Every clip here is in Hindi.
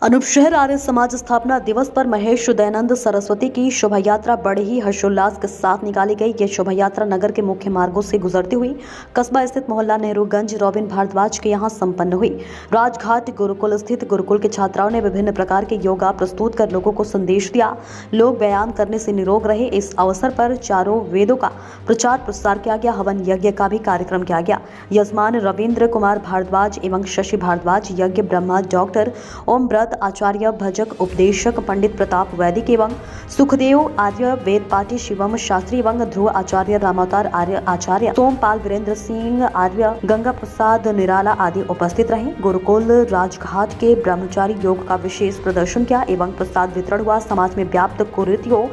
अनूपशहर आर्य समाज स्थापना दिवस पर महेश दयानंद सरस्वती की शोभा यात्रा बड़े ही हर्षोल्लास के साथ निकाली गई। यह शोभा यात्रा नगर के मुख्य मार्गों से गुजरती हुई कस्बा स्थित मोहल्ला नेहरूगंज रॉबिन भारद्वाज के यहां संपन्न हुई। राजघाट गुरुकुल स्थित गुरुकुल के छात्राओं ने विभिन्न प्रकार के योगा प्रस्तुत कर लोगों को संदेश दिया। लोग व्यायाम करने से निरोग रहे। इस अवसर पर चारों वेदों का प्रचार प्रसार किया गया। हवन यज्ञ का भी कार्यक्रम किया गया। यजमान रविंद्र कुमार भारद्वाज एवं शशि भारद्वाज, यज्ञ ब्रह्मा डॉक्टर ओम आचार्य, भजक उपदेशक पंडित प्रताप वैदिक एवं सुखदेव आर्य, वेद पाठी शिवम शास्त्री एवं ध्रुव आचार्य, रामावतार आर्य आचार्य, सोमपाल, वीरेंद्र सिंह आर्य, गंगा प्रसाद निराला आदि उपस्थित रहे। गुरुकुल राजघाट के ब्रह्मचारी योग का विशेष प्रदर्शन किया एवं प्रसाद वितरण हुआ। समाज में व्याप्त कुरीतियों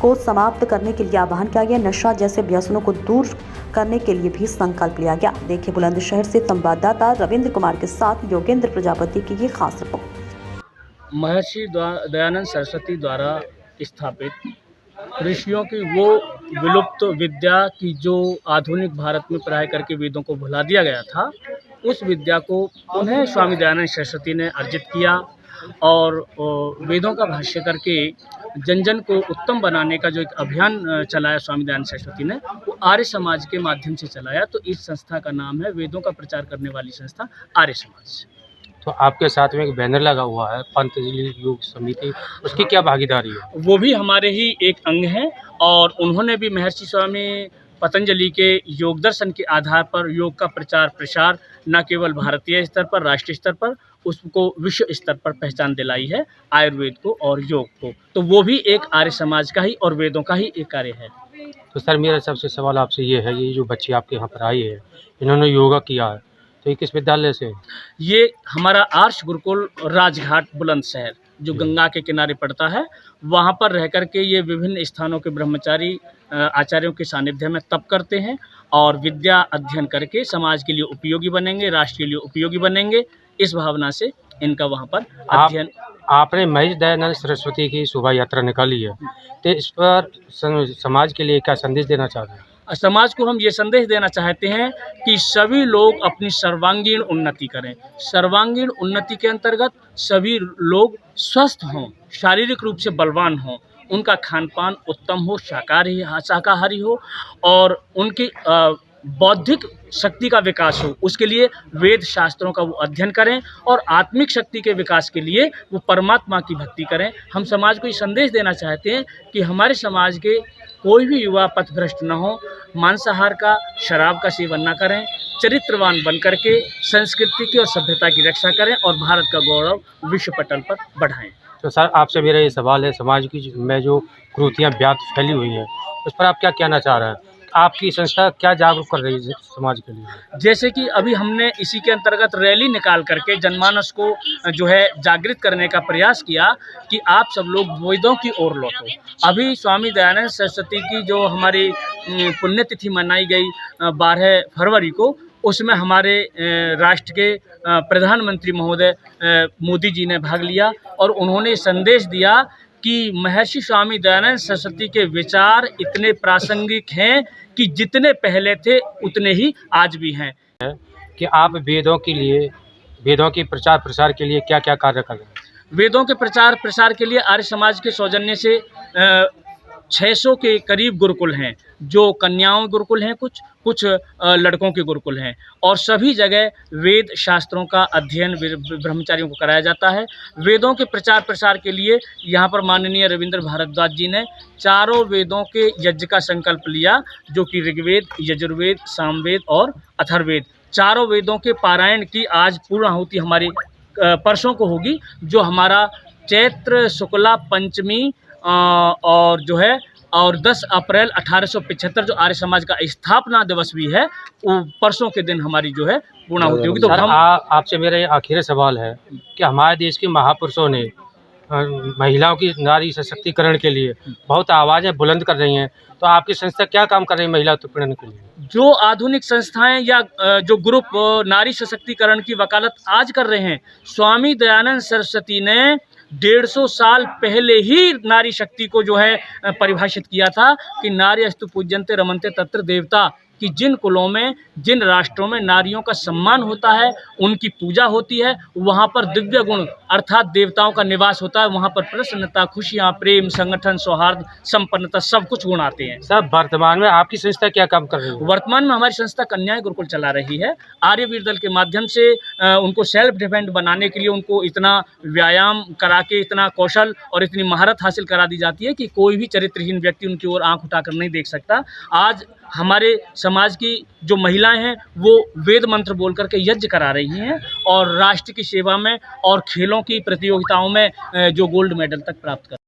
को समाप्त करने के लिए आह्वान किया गया। नशा जैसे व्यसनों को दूर करने के लिए भी संकल्प लिया गया। देखिए बुलंदशहर से संवाददाता रविंद्र कुमार के साथ योगेंद्र प्रजापति की ये खास रिपोर्ट। महर्षि दयानंद सरस्वती द्वारा स्थापित ऋषियों की वो विलुप्त विद्या की जो आधुनिक भारत में पढ़ाई करके वेदों को भुला दिया गया था, उस विद्या को उन्हें स्वामी दयानंद सरस्वती ने अर्जित किया और वेदों का भाष्य करके जन जन को उत्तम बनाने का जो एक अभियान चलाया स्वामी दयानंद सरस्वती ने, वो आर्य समाज के माध्यम से चलाया। तो इस संस्था का नाम है वेदों का प्रचार करने वाली संस्था आर्य समाज। तो आपके साथ में एक बैनर लगा हुआ है पतंजलि योग समिति, उसकी क्या भागीदारी है? वो भी हमारे ही एक अंग हैं और उन्होंने भी महर्षि स्वामी पतंजलि के योग दर्शन के आधार पर योग का प्रचार प्रसार न केवल भारतीय स्तर पर, राष्ट्रीय स्तर पर, उसको विश्व स्तर पर पहचान दिलाई है, आयुर्वेद को और योग को। तो वो भी एक आर्य समाज का ही और वेदों का ही एक कार्य है। तो सर, मेरा सबसे सवाल आपसे ये है, ये जो बच्चे आपके यहाँ पर आए हैं, इन्होंने योगा किया है, तो ये किस विद्यालय से? ये हमारा आर्ष गुरुकुल राजघाट बुलंदशहर जो गंगा के किनारे पड़ता है, वहाँ पर रह कर के ये विभिन्न स्थानों के ब्रह्मचारी आचार्यों के सानिध्य में तप करते हैं और विद्या अध्ययन करके समाज के लिए उपयोगी बनेंगे, राष्ट्र के लिए उपयोगी बनेंगे। इस भावना से इनका वहाँ पर अध्ययन। आपने महेश दयानंद सरस्वती की शोभा यात्रा निकाली है, तो इस पर समाज के लिए क्या संदेश देना चाहते हैं? समाज को हम ये संदेश देना चाहते हैं कि सभी लोग अपनी सर्वांगीण उन्नति करें। सर्वांगीण उन्नति के अंतर्गत सभी लोग स्वस्थ हों, शारीरिक रूप से बलवान हों, उनका खान पान उत्तम हो, शाकाहारी हो और उनकी बौद्धिक शक्ति का विकास हो। उसके लिए वेद शास्त्रों का वो अध्ययन करें और आत्मिक शक्ति के विकास के लिए वो परमात्मा की भक्ति करें। हम समाज को ये संदेश देना चाहते हैं कि हमारे समाज के कोई भी युवा पथभ्रष्ट न हो, मांसाहार का, शराब का सेवन न करें, चरित्रवान बन करके संस्कृति की और सभ्यता की रक्षा करें और भारत का गौरव विश्व पटल पर बढ़ाएं। तो सर, आपसे मेरा ये सवाल है, समाज की में जो कुरीतियाँ व्याप्त फैली हुई हैं, उस पर आप क्या कहना चाह रहे हैं? आपकी संस्था क्या जागरूक कर रही है समाज के लिए? जैसे कि अभी हमने इसी के अंतर्गत रैली निकाल करके जनमानस को जो है जागृत करने का प्रयास किया कि आप सब लोग वेदों की ओर लौटो। अभी स्वामी दयानंद सरस्वती की जो हमारी पुण्यतिथि मनाई गई 12 फरवरी को, उसमें हमारे राष्ट्र के प्रधानमंत्री महोदय मोदी जी ने भाग लिया और उन्होंने संदेश दिया कि महर्षि स्वामी दयानंद सरस्वती के विचार इतने प्रासंगिक हैं कि जितने पहले थे उतने ही आज भी हैं। कि आप वेदों के लिए, वेदों के प्रचार प्रसार के लिए क्या क्या कार्य कर रहे हैं? वेदों के प्रचार प्रसार के लिए आर्य समाज के सौजन्य से 600 के करीब गुरुकुल हैं, जो कन्याओं गुरुकुल हैं, कुछ लड़कों के गुरुकुल हैं और सभी जगह वेद शास्त्रों का अध्ययन ब्रह्मचारियों को कराया जाता है। वेदों के प्रचार प्रसार के लिए यहाँ पर माननीय रविंद्र भारद्वाज जी ने चारों वेदों के यज्ञ का संकल्प लिया, जो कि ऋग्वेद, यजुर्वेद, सामवेद और अथर्ववेद, चारों वेदों के पारायण की आज पूर्णाहुति हमारी परसों को होगी, जो हमारा चैत्र शुक्ला पंचमी और जो है और 10 अप्रैल 1875 जो आर्य समाज का स्थापना दिवस भी है, वो परसों के दिन हमारी जो है पूर्णाहुति होगी। तो आपसे मेरा ये आखिरी सवाल है कि हमारे देश के महापुरुषों ने महिलाओं की नारी सशक्तिकरण के लिए बहुत आवाज़ें बुलंद कर रही हैं, तो आपकी संस्था क्या काम कर रही है महिला उत्पीड़न के लिए? जो आधुनिक संस्थाएं या जो ग्रुप नारी सशक्तिकरण की वकालत आज कर रहे हैं, स्वामी दयानंद सरस्वती ने 150 साल पहले ही नारी शक्ति को जो है परिभाषित किया था कि नारी अस्तु पूज्यन्ते रमन्ते तत्र देवता। कि जिन कुलों में, जिन राष्ट्रों में नारियों का सम्मान होता है, उनकी पूजा होती है, वहाँ पर दिव्य गुण अर्थात देवताओं का निवास होता है। वहाँ पर प्रसन्नता, खुशियाँ, प्रेम, संगठन, सौहार्द, संपन्नता सब कुछ गुण आते हैं। सर, वर्तमान में आपकी संस्था क्या काम कर रही है? वर्तमान में हमारी संस्था कन्याएं गुरुकुल चला रही है। आर्यवीर दल के माध्यम से उनको सेल्फ डिफेंड बनाने के लिए उनको इतना व्यायाम करा के, इतना कौशल और इतनी महारत हासिल करा दी जाती है कि कोई भी चरित्रहीन व्यक्ति उनकी ओर आंख उठाकर नहीं देख सकता। आज हमारे समाज की जो महिलाएं हैं वो वेद मंत्र बोल करके यज्ञ करा रही हैं और राष्ट्र की सेवा में और खेलों की प्रतियोगिताओं में जो गोल्ड मेडल तक प्राप्त कर